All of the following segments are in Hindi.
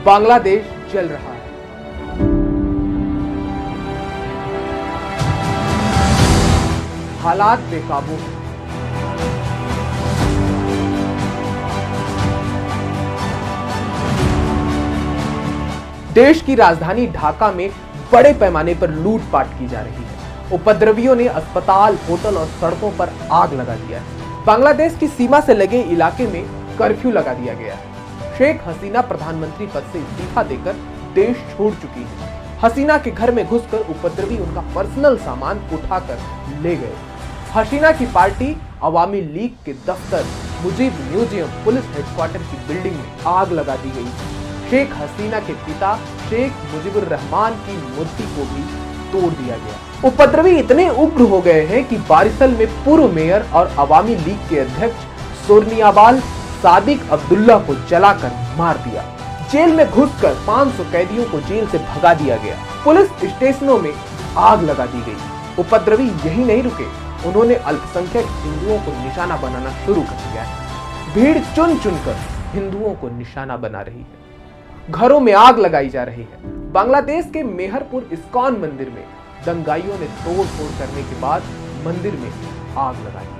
बांग्लादेश जल रहा है। हालात बेकाबू हैं। देश की राजधानी ढाका में बड़े पैमाने पर लूटपाट की जा रही है। उपद्रवियों ने अस्पताल, होटल और सड़कों पर आग लगा दिया है। बांग्लादेश की सीमा से लगे इलाके में कर्फ्यू लगा दिया गया है। शेख हसीना प्रधानमंत्री पद से इस्तीफा देकर देश छोड़ चुकी है। हसीना के घर में घुसकर उपद्रवी उनका पर्सनल सामान उठाकर ले गए। हसीना की पार्टी अवामी लीग के दफ्तर, मुजीब म्यूजियम, पुलिस हेडक्वार्टर की बिल्डिंग में आग लगा दी गई। शेख हसीना के पिता शेख मुजीबुर रहमान की मूर्ति को भी तोड़ दिया गया। उपद्रवी इतने उग्र हो गए हैं कि बारिसल में पूर्व मेयर और अवामी लीग के अध्यक्ष सोरनियाबाल सादिक अब्दुल्ला को जलाकर मार दिया। जेल में घुसकर 500 कैदियों को जेल से भगा दिया गया। पुलिस स्टेशनों में आग लगा दी गई। उपद्रवी यही नहीं रुके, उन्होंने अल्पसंख्यक हिंदुओं को निशाना बनाना शुरू कर दिया है। भीड़ चुन चुनकर हिंदुओं को निशाना बना रही है। घरों में आग लगाई जा रही है। बांग्लादेश के मेहरपुर इस्कॉन मंदिर में दंगाइयों ने तोड़-फोड़ करने के बाद मंदिर में आग लगा दी।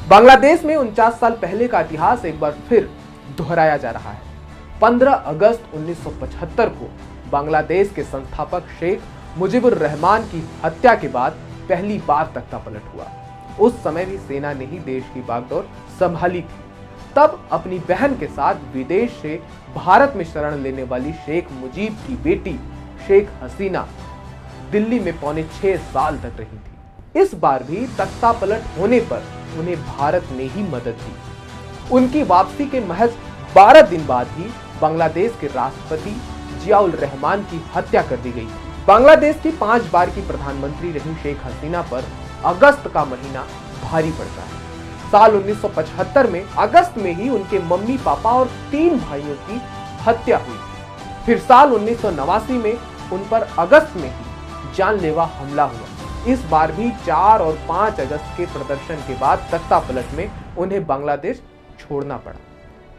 बांग्लादेश में 49 साल पहले का इतिहास एक बार फिर दोहराया जा रहा है। 15 अगस्त 1975 को बांग्लादेश के संस्थापक शेख मुजीबुर रहमान की हत्या के बाद पहली बार तख्तापलट हुआ। उस समय भी सेना ने ही देश की बागडोर संभाली थी। तब अपनी बहन के साथ विदेश से भारत में शरण लेने वाली शेख मुजीब की बेटी शेख हसीना दिल्ली में पौने 6 साल तक रही थी। इस बार भी तख्तापलट होने पर उन्हें भारत ने ही मदद दी। उनकी वापसी के महज 12 दिन बाद ही बांग्लादेश के राष्ट्रपति जियाउल रहमान की हत्या कर दी गई। बांग्लादेश की 5 बार की प्रधानमंत्री रही शेख हसीना पर अगस्त का महीना भारी पड़ता है। साल 1975 में अगस्त में ही उनके मम्मी पापा और 3 भाइयों की हत्या हुई। फिर साल 1989 में उन पर अगस्त में ही जानलेवा हमला हुआ। इस बार भी 4 और 5 अगस्त के प्रदर्शन के बाद तख्तापलट में उन्हें बांग्लादेश छोड़ना पड़ा।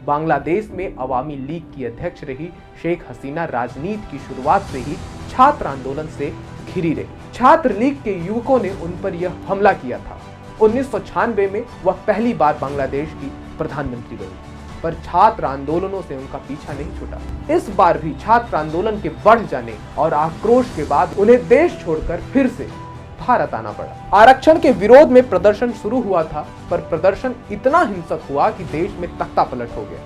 बांग्लादेश में अवामी लीग की अध्यक्ष रही शेख हसीना राजनीति की शुरुआत से ही छात्र आंदोलन से घिरी रही। छात्र लीग के युवकों ने उन पर यह हमला किया था। 1996 में वह पहली बार बांग्लादेश की प्रधानमंत्री बनी, पर छात्र आंदोलनों से उनका पीछा नहीं छूटा। इस बार भी छात्र आंदोलन के बढ़ जाने और आक्रोश के बाद उन्हें देश छोड़कर फिर से भारत आना पड़ा। आरक्षण के विरोध में प्रदर्शन शुरू हुआ था, पर प्रदर्शन इतना हिंसक हुआ कि देश में तख्तापलट हो गया।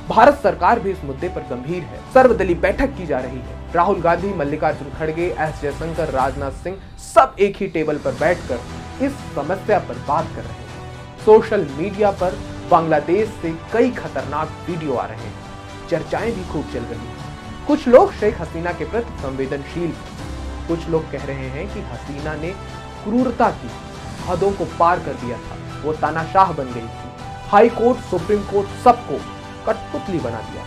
भारत सरकार भी इस मुद्दे पर गंभीर है। सर्वदलीय बैठक की जा रही है। राहुल गांधी, मल्लिकार्जुन खड़गे, एस जयशंकर, राजनाथ सिंह सब एक ही टेबल पर बैठकर इस समस्या पर बात कर रहे हैं। सोशल मीडिया पर बांग्लादेश से कई खतरनाक वीडियो आ रहे हैं। चर्चाएं भी खूब चल रही हैं। कुछ लोग शेख हसीना के प्रति संवेदनशील, कुछ लोग कह रहे हैं कि हसीना ने क्रूरता की हदों को पार कर दिया था, वो तानाशाह बन गई थी। हाई कोर्ट, सुप्रीम कोर्ट सबको कठपुतली बना दिया।